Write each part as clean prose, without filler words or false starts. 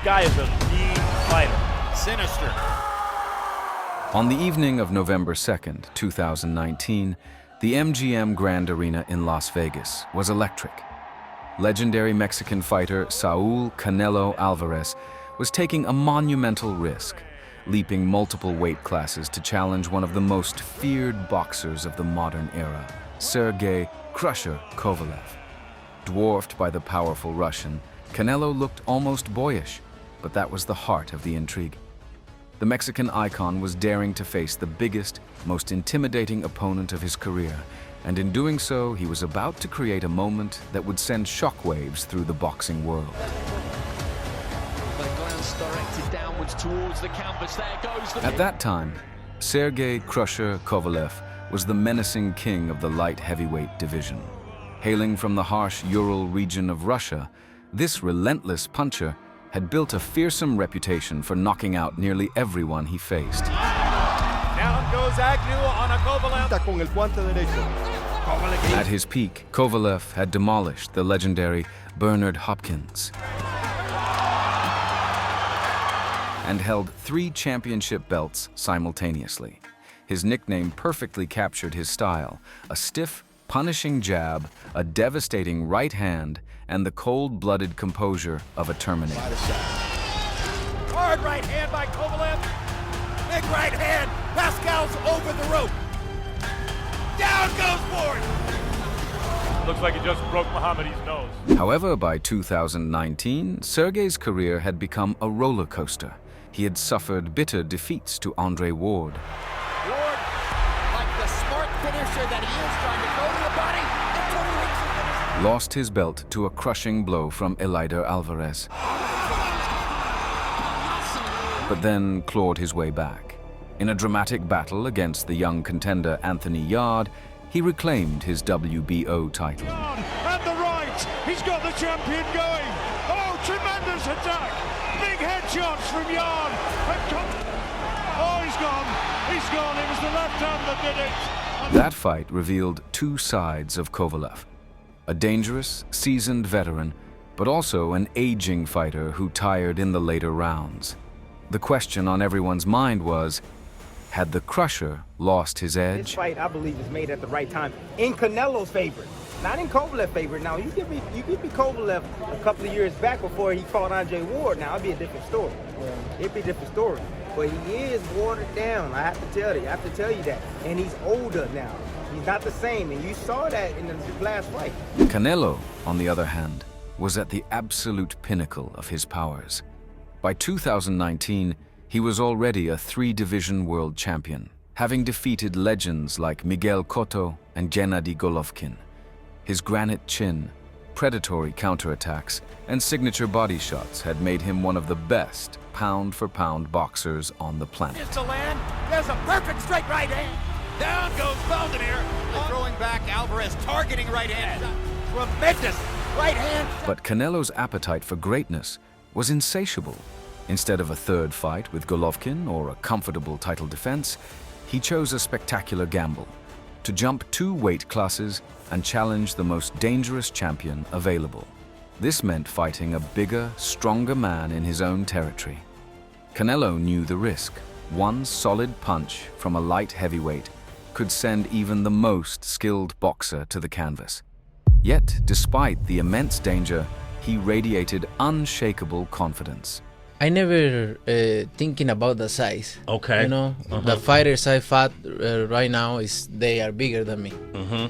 guy is a mean fighter. Sinister. On the evening of November 2nd, 2019, the MGM Grand Arena in Las Vegas was electric. Legendary Mexican fighter Saul Canelo Alvarez was taking a monumental risk, leaping multiple weight classes to challenge one of the most feared boxers of the modern era, Sergey "Crusher" Kovalev. Dwarfed by the powerful Russian, Canelo looked almost boyish, but that was the heart of the intrigue. The Mexican icon was daring to face the biggest, most intimidating opponent of his career, and in doing so, he was about to create a moment that would send shockwaves through the boxing world. The glance directed downwards towards the canvas. There goes the... At that time, Sergey "Crusher" Kovalev was the menacing king of the light heavyweight division. Hailing from the harsh Ural region of Russia, this relentless puncher had built a fearsome reputation for knocking out nearly everyone he faced. Down goes Agnew on a Kovalev. Con el guante derecho. At his peak, Kovalev had demolished the legendary Bernard Hopkins and held 3 championship belts simultaneously. His nickname perfectly captured his style: a stiff, punishing jab, a devastating right hand, and the cold-blooded composure of a Terminator. Hard right hand by Kovalev. Big right hand. Pascal's over the rope. Down goes Ward. Looks like he just broke Muhammad's nose. However, by 2019, Sergey's career had become a roller coaster. He had suffered bitter defeats to Andre Ward, Ward, like the smart finisher that he is, trying to go to the body until he reaches the finish. lost his belt to a crushing blow from Eleider Alvarez, but then clawed his way back. In a dramatic battle against the young contender Anthony Yarde, he reclaimed his WBO title. At the right, he's got the champion going. Oh, tremendous attack. Big headshots from Yarde. Oh, he's gone. He's gone. It was the left hand that did it. That fight revealed 2 sides of Kovalev: a dangerous, seasoned veteran, but also an aging fighter who tired in the later rounds. The question on everyone's mind was, had the Crusher lost his This edge? fight, I believe, is made at the right time. In Canelo's favor, not in Kovalev's favor. Now, you give me Kovalev a couple of years back before he fought Andre Ward. Now, it'd be a different story. It'd be a different story. But he is watered down. I have to tell you. I have to tell you that. And he's older now. He's not the same. And you saw that in the last fight. Canelo, on the other hand, was at the absolute pinnacle of his powers. By 2019, he was already a 3-division world champion, having defeated legends like Miguel Cotto and Gennady Golovkin. His granite chin, predatory counterattacks, and signature body shots had made him one of the best pound-for-pound boxers on the planet. Is to land. There's a perfect straight right hand. Down goes Valdemir. Throwing back, Alvarez targeting right hand. Tremendous right hand. But Canelo's appetite for greatness was insatiable. Instead of a third fight with Golovkin or a comfortable title defense, he chose a spectacular gamble: to jump 2 weight classes and challenge the most dangerous champion available. This meant fighting a bigger, stronger man in his own territory. Canelo knew the risk. One solid punch from a light heavyweight could send even the most skilled boxer to the canvas. Yet, despite the immense danger, he radiated unshakable confidence. I never thinking about the size. Okay. You know, the fighters I fought right now they are bigger than me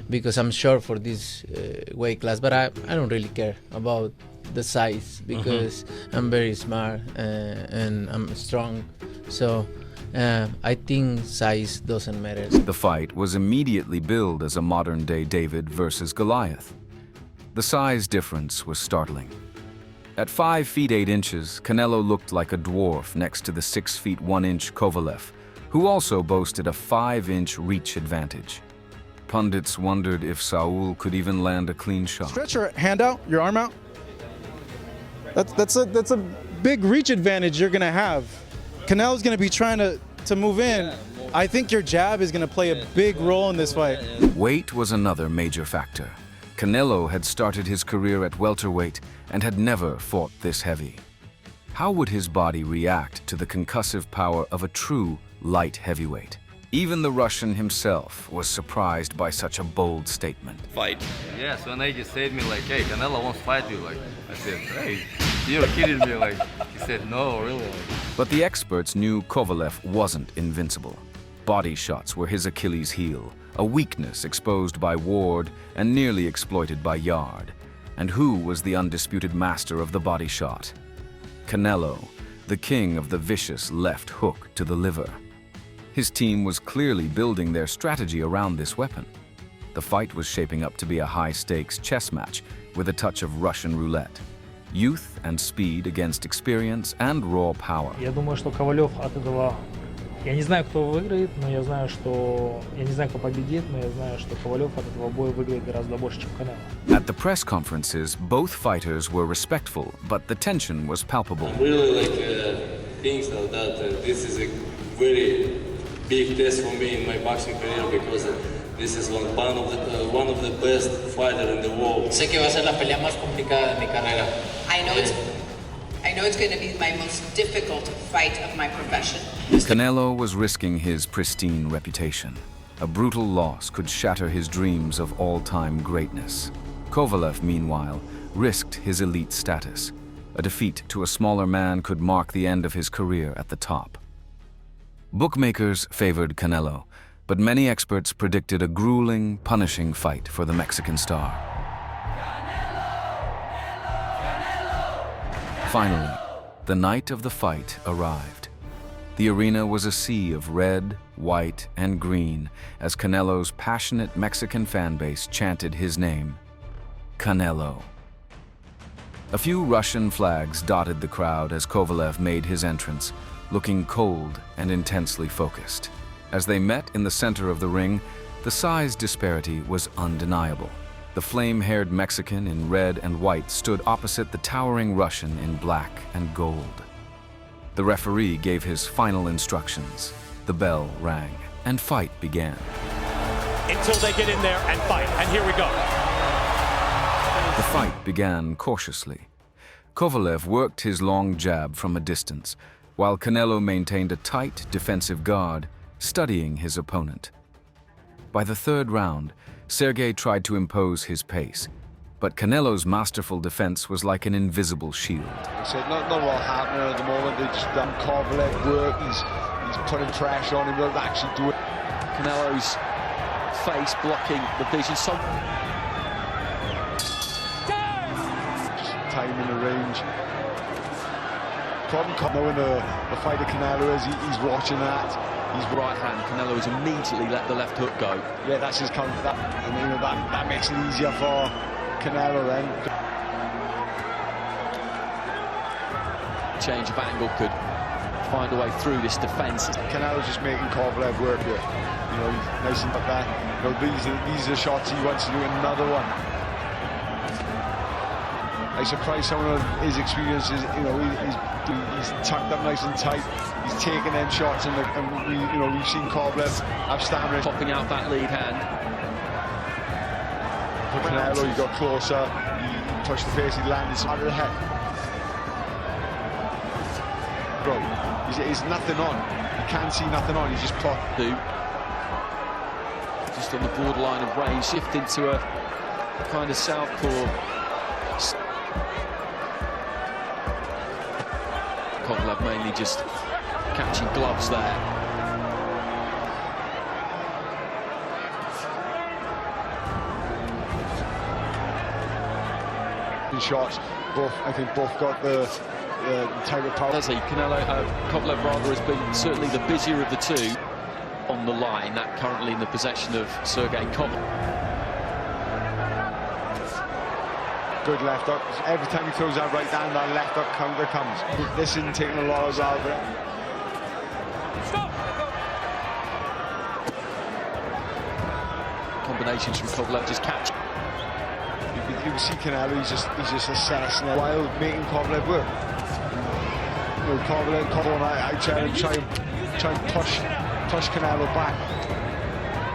because I'm short for this weight class. But I don't really care about the size because I'm very smart and I'm strong. So I think size doesn't matter. The fight was immediately billed as a modern-day David versus Goliath. The size difference was startling. At 5 feet 8 inches, Canelo looked like a dwarf next to the 6 feet 1 inch Kovalev, who also boasted a 5-inch reach advantage. Pundits wondered if Saul could even land a clean shot. Stretch your hand out, your arm out. That's a big reach advantage you're gonna have. Canelo's gonna be trying to move in. I think your jab is gonna play a big role in this fight. Weight was another major factor. Canelo had started his career at welterweight and had never fought this heavy. How would his body react to the concussive power of a true light heavyweight? Even the Russian himself was surprised by such a bold statement. Fight. Yes, when AJ said me like, hey, Canelo wants to fight you, like, I said, hey, you're kidding me, like, he said, no, really. But the experts knew Kovalev wasn't invincible. Body shots were his Achilles heel, a weakness exposed by Ward and nearly exploited by Yard. And who was the undisputed master of the body shot? Canelo, the king of the vicious left hook to the liver. His team was clearly building their strategy around this weapon. The fight was shaping up to be a high-stakes chess match with a touch of Russian roulette. Youth and speed against experience and raw power. Я думаю, что Ковалев от этого... Я не знаю, кто выиграет, но я знаю, что... Я не знаю, кто победит, но я знаю, что Ковалев от этого боя выиграет гораздо больше, чем Canelo. At the press conferences, both fighters were respectful, but the tension was palpable. I really think so that this is a very big test for me in my boxing career because this is one of the best fighters in the world. Sé que va a ser la pelea más complicada de mi carrera. I know it's going to be my most difficult fight of my profession. Canelo was risking his pristine reputation. A brutal loss could shatter his dreams of all-time greatness. Kovalev, meanwhile, risked his elite status. A defeat to a smaller man could mark the end of his career at the top. Bookmakers favored Canelo, but many experts predicted a grueling, punishing fight for the Mexican star. Finally, the night of the fight arrived. The arena was a sea of red, white, and green as Canelo's passionate Mexican fan base chanted his name, Canelo. A few Russian flags dotted the crowd as Kovalev made his entrance, looking cold and intensely focused. As they met in the center of the ring, the size disparity was undeniable. The flame-haired Mexican in red and white stood opposite the towering Russian in black and gold. The referee gave his final instructions. The bell rang, and fight began. Until they get in there and fight, and here we go. The fight began cautiously. Kovalev worked his long jab from a distance, while Canelo maintained a tight defensive guard, studying his opponent. By the third round, Sergey tried to impose his pace, but Canelo's masterful defense was like an invisible shield. I said, not a lot happening at the moment. They just done Kovalev work. He's putting pressure on him. They'll actually do it. Canelo's face blocking the vision. Just time in the range. Problem knowing the fighter Canelo is, he's watching that. His right hand, Canelo has immediately let the left hook go. Yeah, that's his counter. That makes it easier for Canelo then. Change of angle could find a way through this defense. Canelo's just making Kovalev work here. You know, nice and like that. You know, these are shots he wants to do another one. I surprised some of his experiences. You know, he's tucked up nice and tight. He's taking them shots, and we've seen Kovalev have stamina. Popping out that lead hand. For Canelo, he got closer. He touched the face. He landed hard of the head. Bro, he's nothing on. He can't see nothing on. He's just clocked. Just on the borderline of range, shift into a kind of southpaw. Kovalev mainly just catching gloves there. Shots, I think both got the type of power. Does he? Kovalev rather has been certainly the busier of the two on the line. That currently in the possession of Sergey Kovalev. Good left hook. Every time he throws that right hand, that left hook counter comes. This isn't taking a lot of Alvarez. Combinations from Kovalev just catch. You can see Canelo, he's just assessing it while making Kovalev work. You know, Kovalev, I try and push Canelo back.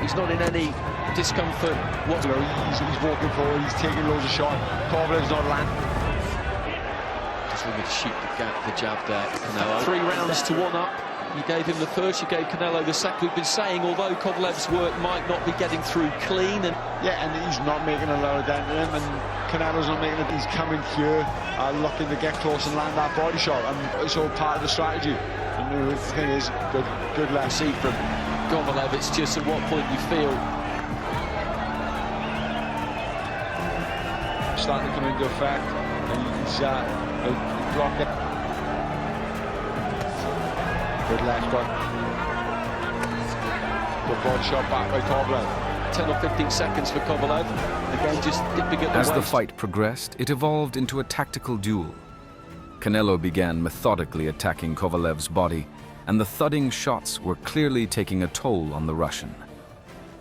He's not in any discomfort. What? You know, he's walking forward, he's taking loads of shots. Kovalev's not landing. Just looking to shoot the jab there, Canelo. 3 rounds to 1 up. You gave him the first, you gave Canelo the second. We've been saying, although Kovalev's work might not be getting through clean, and he's not making a lower dent to him, and Canelo's not making it. He's coming here, looking to get close and land that body shot, and it's all part of the strategy. And the thing is, good left. See from Kovalev, it's just at what point you feel starting to come into effect, and he's blocked it. Good left hook. Good body shot back by Kovalev. 10 or 15 seconds for Kovalev. Again, just dipping at the As the waist. fight progressed, it evolved into a tactical duel. Canelo began methodically attacking Kovalev's body, and the thudding shots were clearly taking a toll on the Russian.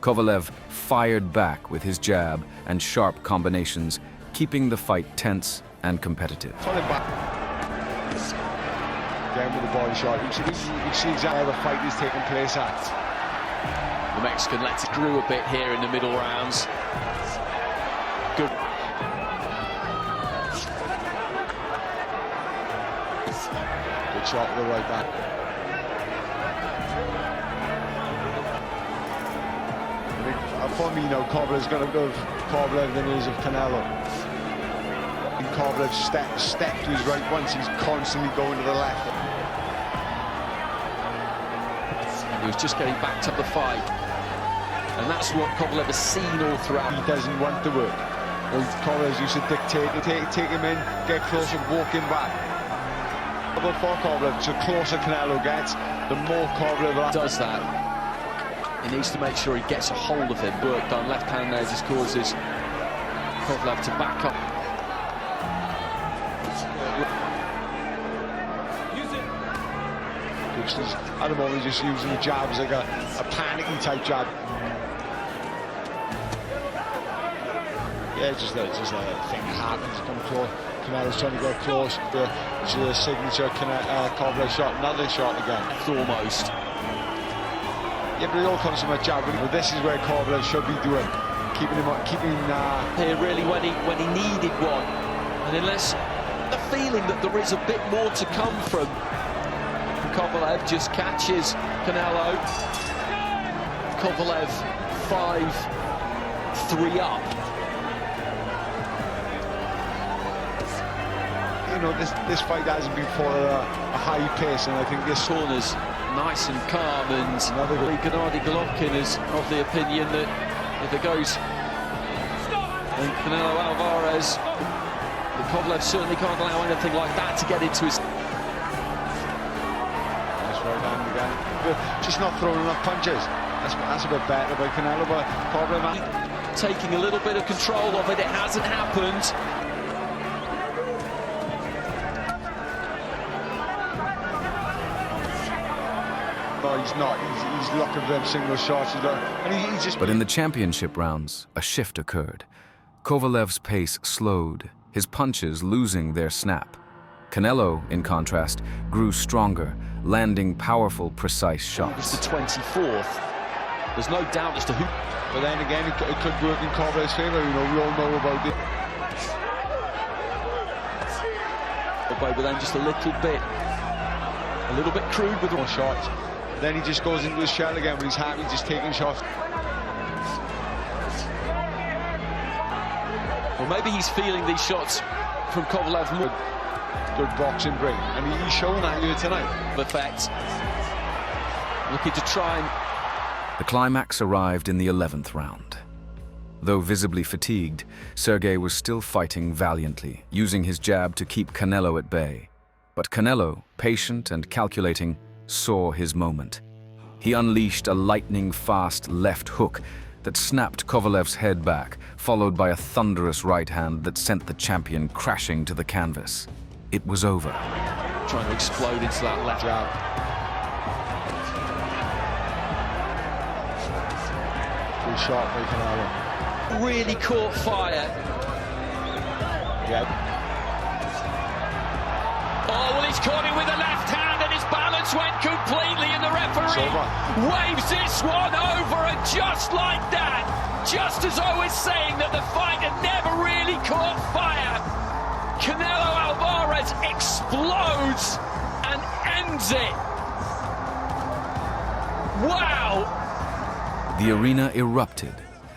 Kovalev fired back with his jab and sharp combinations, keeping the fight tense and competitive. Pull him back. Again with the body shot. You can see exactly how the fight is taking place at. The Mexican lets it grew a bit here in the middle rounds. Good. Good shot to the right back. I think, for me, Kovalev's got a bit of Kovalev than he is of Canelo. And Kovalev step to his right once, he's constantly going to the left. He was just getting backed up the fight, and that's what Kovalev has seen all throughout. He doesn't want to work. Kovalev used to dictate, take him in, get close and walk him back. But for Kovalev, the closer Canelo gets, the more Kovalev does that. He needs to make sure he gets a hold of him. Work done, left hand there just causes Kovalev to back up. At the moment, he's just using the jabs like a panicky type jab. Yeah, just a thing that happens. Come close. Canelo's trying to get close to the signature Kovalev shot. Another shot again. Almost. Yeah, but it all comes from a jab. But this is where Kovalev should be doing, keeping here really when he needed one, and unless the feeling that there is a bit more to come from. Kovalev just catches Canelo. Kovalev 5-3 up. This fight hasn't been fought at a high pace, and I think this corner's nice and calm, and Gennady Golovkin is of the opinion that if it goes and Canelo Alvarez, Kovalev certainly can't allow anything like that to get into his... Just not throwing enough punches. That's a bit better by Canelo, but Kovalev taking a little bit of control of it. It hasn't happened. No, he's not. He's looking for them single shots. He's just... But in the championship rounds, a shift occurred. Kovalev's pace slowed, his punches losing their snap. Canelo, in contrast, grew stronger, landing powerful, precise shots. It's the 24th. There's no doubt as to who... But then again, it could work in Kovalev's favour. We all know about it. But then just a little bit crude with more shots. Then he just goes into his shell again when he's happy, just taking shots. Well, maybe he's feeling these shots from Kovalev more. Good boxing brain, and he's showing that here tonight. Effect. Looking to try and... The climax arrived in the 11th round. Though visibly fatigued, Sergey was still fighting valiantly, using his jab to keep Canelo at bay. But Canelo, patient and calculating, saw his moment. He unleashed a lightning-fast left hook that snapped Kovalev's head back, followed by a thunderous right hand that sent the champion crashing to the canvas. It was over. Trying to explode into that left jab. Good shot by Canelo. Really caught fire. Yeah. Oh, well, he's caught it with a left hand, and his balance went completely, and the referee waves this one over, and just like that, just as I was saying that the fight had never really caught fire, Canelo Alvarez Alvarez explodes and ends it. Wow! The arena erupted.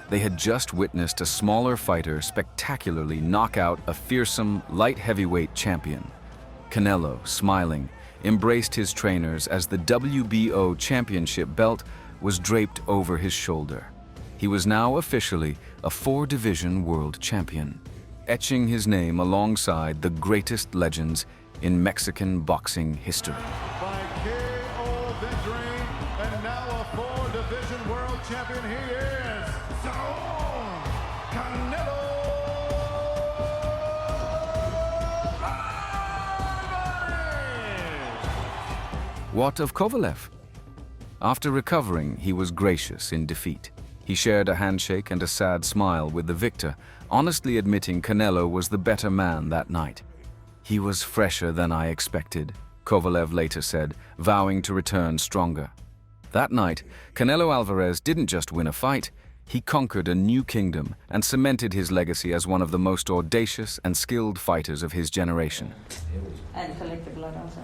They had just witnessed a smaller fighter spectacularly knock out a fearsome light heavyweight champion. Canelo, smiling, embraced his trainers as the WBO championship belt was draped over his shoulder. He was now officially a 4-division world champion, etching his name alongside the greatest legends in Mexican boxing history. By KO victory, and now a 4-division world champion, he is Saul Canelo Alvarez. What of Kovalev? After recovering, he was gracious in defeat. He shared a handshake and a sad smile with the victor, honestly admitting Canelo was the better man that night. "He was fresher than I expected," Kovalev later said, vowing to return stronger. That night, Canelo Alvarez didn't just win a fight, he conquered a new kingdom and cemented his legacy as one of the most audacious and skilled fighters of his generation. And collect the blood also.